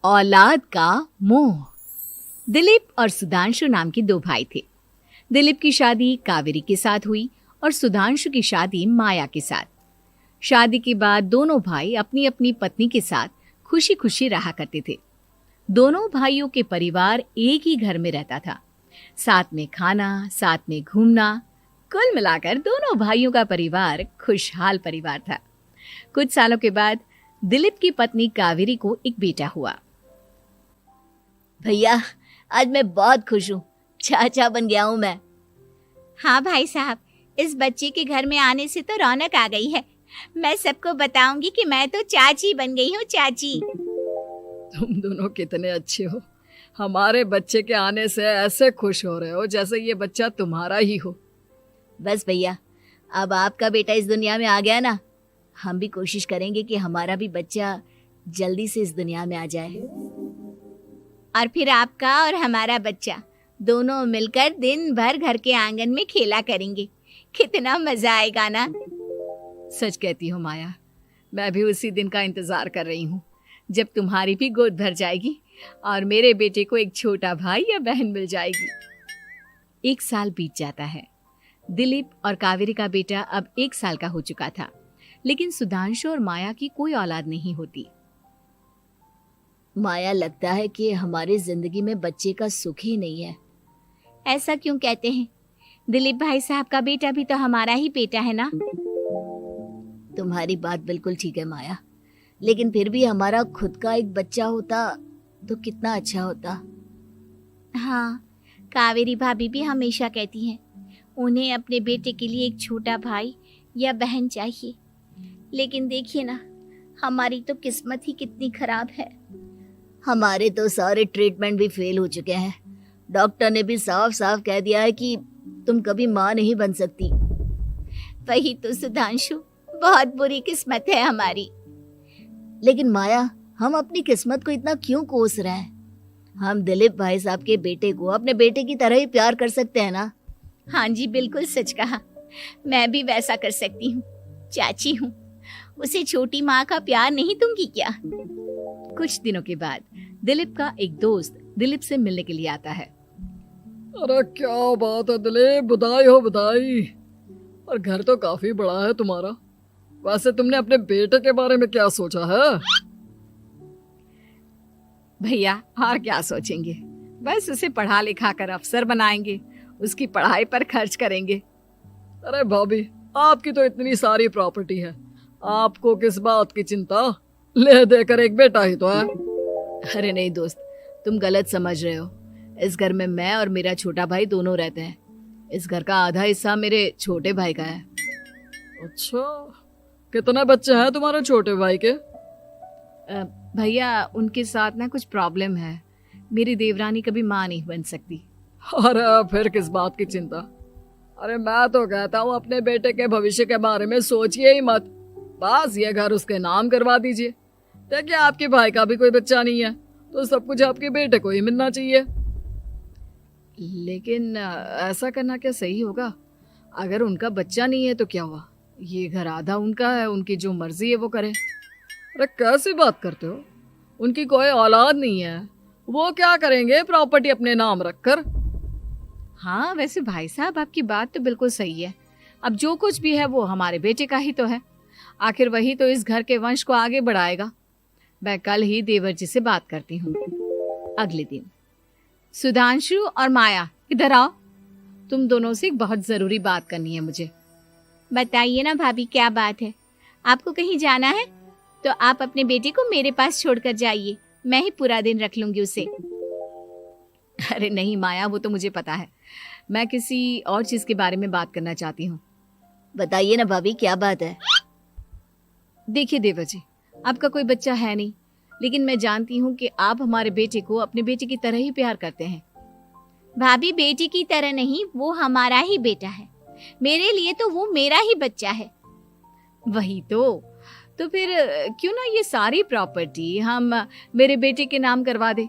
औलाद का मोह। दिलीप और सुधांशु नाम के दो भाई थे। दिलीप की शादी कावेरी के साथ हुई और सुधांशु की शादी माया के साथ। शादी के बाद दोनों भाई अपनी अपनी पत्नी के साथ खुशी खुशी रहा करते थे। दोनों भाइयों के परिवार एक ही घर में रहता था। साथ में खाना, साथ में घूमना, कुल मिलाकर दोनों भाइयों का परिवार खुशहाल परिवार था। कुछ सालों के बाद दिलीप की पत्नी कावेरी को एक बेटा हुआ। भैया, आज मैं बहुत खुश हूँ। चाचा बन गया हूँ मैं। हाँ भाई साहब, इस बच्चे के घर में आने से तो रौनक आ गई है। मैं सबको बताऊंगी कि मैं तो चाची बन गई हूँ, चाची। तुम दोनों कितने अच्छे हो। हमारे बच्चे के आने से ऐसे खुश हो रहे हो जैसे ये बच्चा तुम्हारा ही हो। बस भैया, अब आपका बेटा इस दुनिया में आ गया ना, हम भी कोशिश करेंगे कि हमारा भी बच्चा जल्दी से इस दुनिया में आ जाए। और फिर आपका और हमारा बच्चा दोनों मिलकर दिन भर घर के आंगन में खेला करेंगे। कितना मजा आएगा ना। सच कहती हूँ माया, मैं भी उसी दिन का इंतजार कर रही हूँ जब तुम्हारी भी गोद भर जाएगी और मेरे बेटे को एक छोटा भाई या बहन मिल जाएगी। 1 साल बीत जाता है। दिलीप और कावेरी का बेटा अब 1 साल का हो चुका था, लेकिन सुधांशु और माया की कोई औलाद नहीं होती। माया, लगता है कि हमारी जिंदगी में बच्चे का सुख ही नहीं है। ऐसा क्यों कहते हैं? दिलीप भाई साहब का बेटा भी तो हमारा ही बेटा है ना। तुम्हारी बात बिल्कुल ठीक है माया, लेकिन फिर भी हमारा खुद का एक बच्चा होता तो कितना अच्छा होता। हाँ, कावेरी भाभी भी हमेशा कहती हैं उन्हें अपने बेटे के लिए एक छोटा भाई या बहन चाहिए। लेकिन देखिए ना, हमारी तो किस्मत ही कितनी खराब है। हमारे तो सारे ट्रीटमेंट भी फेल हो चुके हैं। डॉक्टर ने भी साफ साफ कह दिया है कि तुम कभी माँ नहीं बन सकती। वही तो सुधांशु, बहुत बुरी किस्मत है हमारी। लेकिन माया, हम अपनी किस्मत को इतना क्यों कोस रहे हैं? हम दिलीप भाई साहब के बेटे को अपने बेटे की तरह ही प्यार कर सकते हैं ना। हाँ जी, बिल्कुल सच कहा। मैं भी वैसा कर सकती हूँ। चाची हूँ, उसे छोटी माँ का प्यार नहीं दूंगी क्या? कुछ दिनों के बाद दिलीप का एक दोस्त दिलीप से मिलने के लिए आता है। अरे क्या बात है दिलीप, बधाई हो बधाई। और घर तो काफी बड़ा है तुम्हारा। वैसे तुमने अपने बेटे के बारे में क्या सोचा है? भैया, और क्या सोचेंगे, बस उसे पढ़ा लिखा कर अफसर बनाएंगे, उसकी पढ़ाई पर खर्च करेंगे। अरे भाभी, आपकी तो इतनी सारी प्रॉपर्टी है, आपको किस बात की चिंता? ले देकर एक बेटा ही तो है। अरे नहीं दोस्त, तुम गलत समझ रहे हो। इस घर में मैं और मेरा छोटा भाई दोनों रहते हैं। इस घर का आधा हिस्सा मेरे छोटे भाई का है। अच्छा, कितने बच्चे हैं तुम्हारे छोटे भाई के? भैया, उनके साथ ना कुछ प्रॉब्लम है। मेरी देवरानी कभी माँ नहीं बन सकती। अरे फिर किस बात की चिंता? अरे मैं तो कहता हूँ अपने बेटे के भविष्य के बारे में सोचिए ही मत। बस ये घर उसके नाम करवा दीजिए। देखिए, आपके भाई का भी कोई बच्चा नहीं है तो सब कुछ आपके बेटे को ही मिलना चाहिए। लेकिन ऐसा करना क्या सही होगा? अगर उनका बच्चा नहीं है तो क्या हुआ? ये घर आधा उनका है, उनकी जो मर्जी है वो करे। अरे कैसी बात करते हो? उनकी कोई औलाद नहीं है, वो क्या करेंगे प्रॉपर्टी अपने नाम रखकर? हाँ, वैसे भाई साहब, आपकी बात तो बिल्कुल सही है। अब जो कुछ भी है वो हमारे बेटे का ही तो है। आखिर वही तो इस घर के वंश को आगे बढ़ाएगा। मैं कल ही देवर जी से बात करती हूँ। अगले दिन सुधांशु और माया, इधर आओ। तुम दोनों से एक बहुत जरूरी बात करनी है मुझे। बताइए ना भाभी, क्या बात है? आपको कहीं जाना है तो आप अपने बेटे को मेरे पास छोड़कर जाइए। मैं ही पूरा दिन रख लूंगी उसे। अरे नहीं माया, वो तो मुझे पता है। मैं किसी और चीज के बारे में बात करना चाहती हूँ। बताइए ना भाभी, क्या बात है? देखिए देवर जी, आपका कोई बच्चा है नहीं, लेकिन मैं जानती हूँ कि आप हमारे बेटे को अपने बेटे की तरह ही प्यार करते हैं। भाभी, बेटी की तरह नहीं, वो हमारा ही बेटा है। मेरे लिए तो वो मेरा ही बच्चा है। वही तो फिर क्यों ना ये सारी प्रॉपर्टी हम मेरे बेटे के नाम करवा दे,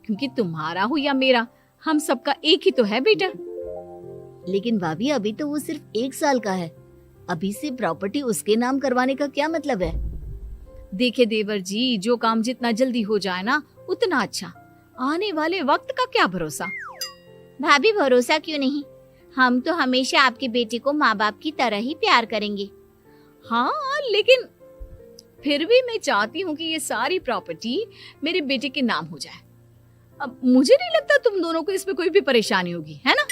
क्योंकि तुम्हारा हो या मेरा, हम सबका एक ही तो है बेटा। लेकिन भाभी, अभी तो वो सिर्फ 1 साल का है। अभी से प्रॉपर्टी उसके नाम करवाने का क्या मतलब है? देखिए देवर जी, जो काम जितना जल्दी हो जाए ना, उतना अच्छा। आने वाले वक्त का क्या भरोसा। भाभी भरोसा क्यों नहीं, हम तो हमेशा आपके बेटे को माँ बाप की तरह ही प्यार करेंगे। हाँ, लेकिन फिर भी मैं चाहती हूँ कि ये सारी प्रॉपर्टी मेरे बेटे के नाम हो जाए। अब मुझे नहीं लगता तुम दोनों को इसमें कोई भी परेशानी होगी, है ना?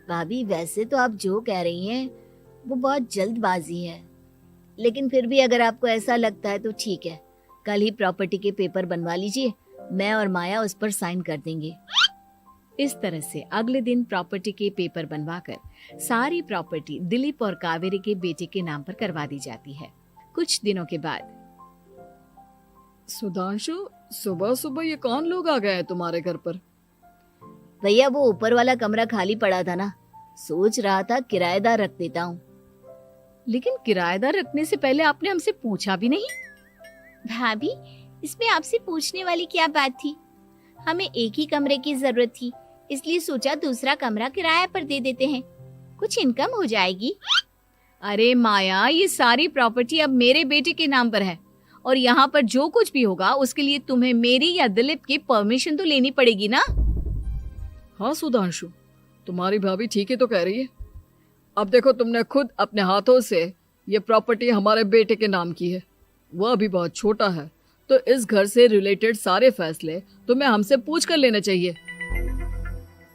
भाभी वैसे तो आप जो कह रही हैं वो बहुत जल्दबाजी है, लेकिन फिर भी अगर आपको ऐसा लगता है तो ठीक है, कल ही प्रॉपर्टी के पेपर बनवा लीजिए, मैं और माया उस पर साइन कर देंगे। इस तरह से अगले दिन प्रॉपर्टी के पेपर बनवाकर सारी प्रॉपर्टी दिलीप और कावेरी के बेटे के नाम पर करवा दी जाती है। कुछ दिनों के बाद सुधांशु, सुबह सुबह ये कौन लोग आ गए हैं तुम्हारे घर पर? भैया वो ऊपर वाला कमरा खाली पड़ा था ना, सोच रहा था किराएदार रख देता हूँ। लेकिन किराएदार रखने से पहले आपने हमसे पूछा भी नहीं। भाभी इसमें आपसे पूछने वाली क्या बात थी, हमें एक ही कमरे की जरूरत थी, इसलिए सोचा दूसरा कमरा किराया पर दे देते हैं, कुछ इनकम हो जाएगी। अरे माया, ये सारी प्रॉपर्टी अब मेरे बेटे के नाम पर है और यहाँ पर जो कुछ भी होगा उसके लिए तुम्हें मेरी या दिलीप की परमिशन तो लेनी पड़ेगी ना। हाँ सुधांशु, तुम्हारी भाभी ठीक ही तो कह रही है। अब देखो, तुमने खुद अपने हाथों से ये प्रॉपर्टी हमारे बेटे के नाम की है, वह अभी बहुत छोटा है, तो इस घर से रिलेटेड सारे फैसले तुम्हें हमसे पूछ कर लेने चाहिए।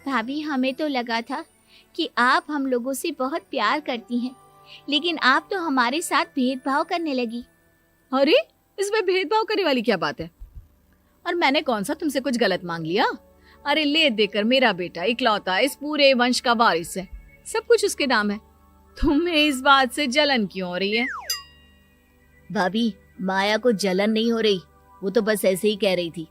भाभी हमें तो लगा था कि आप हम लोगों से बहुत प्यार करती हैं, लेकिन आप तो हमारे साथ भेदभाव करने लगी। अरे, इसमें भेदभाव करने वाली क्या बात है? और मैंने कौन सा तुमसे कुछ गलत मांग लिया? अरे ले देकर मेरा बेटा इकलौता इस पूरे वंश का वारिस है, सब कुछ उसके नाम है। तुम्हें इस बात से जलन क्यों हो रही है? भाभी माया को जलन नहीं हो रही, वो तो बस ऐसे ही कह रही थी।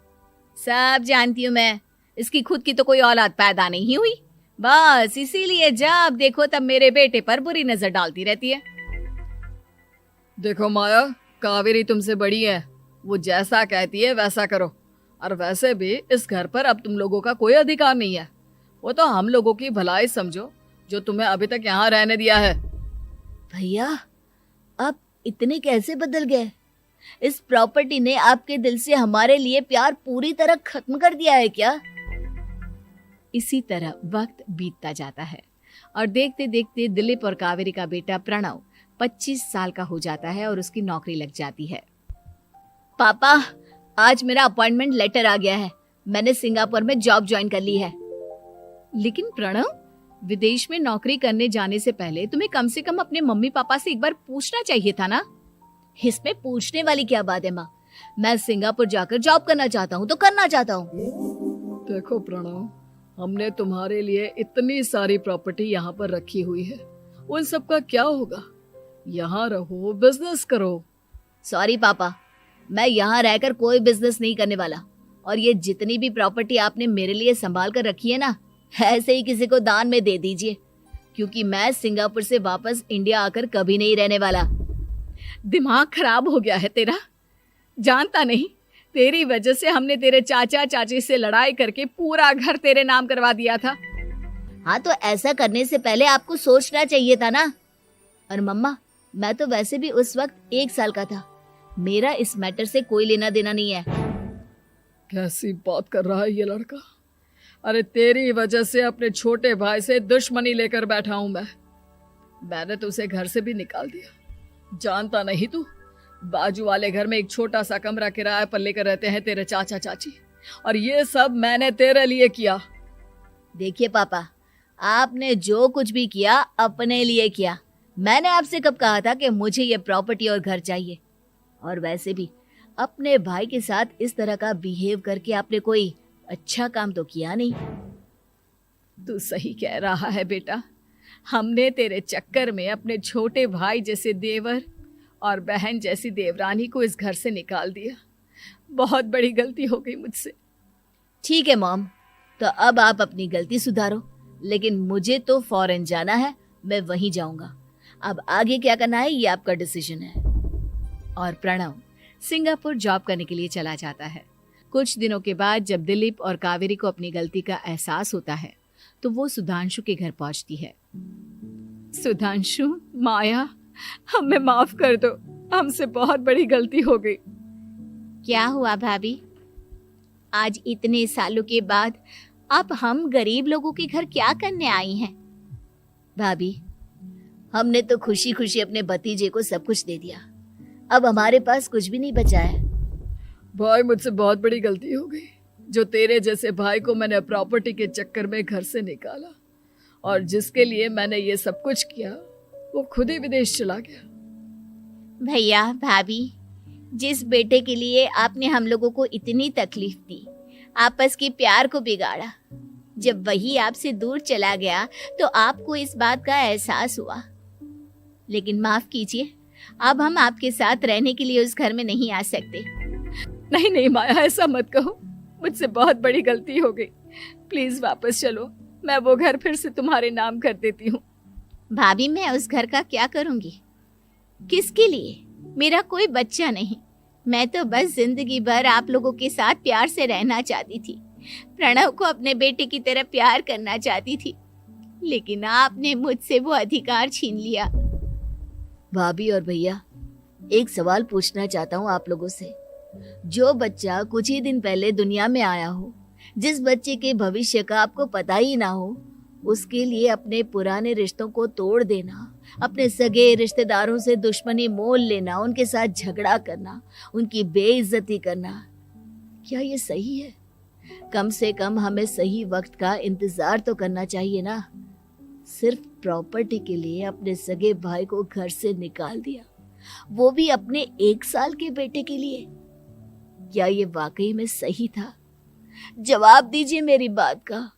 सब जानती हूँ मैं, इसकी खुद की तो कोई औलाद पैदा नहीं हुई, बस इसीलिए जब देखो तब मेरे बेटे पर बुरी नजर डालती रहती है। देखो माया, कावेरी तुमसे बड़ी है, वो जैसा कहती है वैसा करो। और वैसे भी इस घर पर अब तुम लोगों का कोई अधिकार नहीं है, वो तो हम लोगों की भलाई समझो जो तुम्हें अभी तक यहाँ रहने दिया है। भैया आप इतने कैसे बदल गए? इस प्रॉपर्टी ने आपके दिल से हमारे लिए प्यार पूरी तरह खत्म कर दिया है क्या? इसी तरह वक्त बीतता जाता है और देखते देखते दिलीप और कावेरी का बेटा प्रणव 25 साल का हो जाता है और उसकी नौकरी लग जाती है। पापा आज मेरा अपॉइंटमेंट लेटर आ गया है, मैंने सिंगापुर में जॉब ज्वाइन कर ली है। लेकिन प्रणव, विदेश में नौकरी करने जाने से पहले तुम्हें कम से कम अपने मम्मी पापा से एक बार पूछना चाहिए था ना। इसमें पूछने वाली क्या बात है माँ, मैं सिंगापुर जाकर जॉब करना चाहता हूँ तो करना चाहता हूँ। देखो प्रणव, हमने तुम्हारे लिए इतनी सारी प्रॉपर्टी यहाँ पर रखी हुई है, उन सब का क्या होगा? यहाँ रहो, बिजनेस करो। सॉरी पापा, मैं यहाँ रहकर कोई बिजनेस नहीं करने वाला, और ये जितनी भी प्रॉपर्टी आपने मेरे लिए संभाल कर रखी है ना, ऐसे ही किसी को दान में दे दीजिए, क्योंकि मैं सिंगापुर से वापस इंडिया आकर कभी नहीं रहने वाला। दिमाग खराब हो गया है तेरा, जानता नहीं तेरी वजह से हमने तेरे चाचा चाची से लड़ाई करके पूरा घर तेरे नाम करवा दिया था। हाँ तो ऐसा करने से पहले आपको सोचना चाहिए था ना। और मम्मा, मैं तो वैसे भी उस वक्त 1 साल का था, मेरा इस मैटर से कोई लेना देना नहीं है। कैसी बात कर रहा है ये लड़का? अरे तेरी वजह से अपने छोटे भाई से दुश्मनी लेकर बैठा हूं मैंने तो उसे घर से भी निकाल दिया। जानता नहीं तू, बाजू वाले घर में एक छोटा सा कमरा किराए पर लेकर रहते हैं तेरे चाचा चाची, और ये सब मैंने तेरे लिए किया। देखिए पापा, आपने जो कुछ भी किया अपने लिए किया। मैंने आपसे कब कहा था कि मुझे ये प्रॉपर्टी और घर चाहिए? और वैसे भी अपने भाई के साथ इस तरह का बिहेव करके आपने कोई अच्छा काम तो किया नहीं। तू सही कह रहा है बेटा, हमने तेरे चक्कर में अपने छोटे भाई जैसे देवर और बहन जैसी देवरानी को इस घर से निकाल दिया। बहुत बड़ी गलती हो गई मुझसे। ठीक है मॉम, तो अब आप अपनी गलती सुधारो, लेकिन मुझे तो फॉरेन जाना है, मैं वहीं जाऊंगा। अब आगे क्या करना है ये आपका डिसीजन है। और प्रणव सिंगापुर जॉब करने के लिए चला जाता है। कुछ दिनों के बाद जब दिलीप और कावेरी को अपनी गलती का एहसास होता है तो वो सुधांशु के घर पहुंचती है। सुधांशु, माया, हमें माफ कर दो, हमसे बहुत बड़ी गलती हो गई। क्या हुआ भाभी? आज इतने सालों के बाद अब हम गरीब लोगों के घर क्या करने आई हैं? भाभी, हमने तो खुशी खुशी अपने भतीजे को सब कुछ दे दिया, अब हमारे पास कुछ भी नहीं बचा है। भाई मुझसे बहुत बड़ी गलती हो गई, जो तेरे जैसे भाई को मैंने प्रॉपर्टी के चक्कर में घर से निकाला, और जिसके लिए मैंने ये सब कुछ किया वो खुद ही विदेश चला गया। भैया भाभी, जिस बेटे के लिए आपने हम लोगों को इतनी तकलीफ दी, आपस के प्यार को बिगाड़ा, जब वही आपसे दूर चला गया तो आपको इस बात का एहसास हुआ। लेकिन माफ कीजिए, अब हम आपके साथ रहने के लिए उस घर में नहीं आ सकते। नहीं नहीं माया, ऐसा मत कहो, मुझसे बहुत बड़ी गलती हो गई, प्लीज वापस चलो, मैं वो घर फिर से तुम्हारे नाम कर देती हूँ। भाभी, मैं उस घर का क्या करूंगी? किसके लिए? मेरा कोई बच्चा नहीं, मैं तो बस जिंदगी भर आप लोगों के साथ प्यार से रहना चाहती थी, प्रणव को अपने बेटे की तरह प्यार करना चाहती थी, लेकिन आपने मुझसे वो अधिकार छीन लिया। भाभी और भैया, एक सवाल पूछना चाहता हूँ आप लोगों से। जो बच्चा कुछ ही दिन पहले दुनिया में आया हो, जिस बच्चे के भविष्य का आपको पता ही ना हो, उसके लिए अपने पुराने रिश्तों को तोड़ देना, अपने सगे रिश्तेदारों से दुश्मनी मोल लेना, उनके साथ झगड़ा करना, उनकी बेइज्जती करना, क्या ये सही है? कम से कम हमें सही वक्त का इंतजार तो करना चाहिए ना। सिर्फ प्रॉपर्टी के लिए अपने सगे भाई को घर से निकाल दिया, वो भी अपने 1 साल के बेटे के लिए। क्या ये वाकई में सही था? जवाब दीजिए मेरी बात का।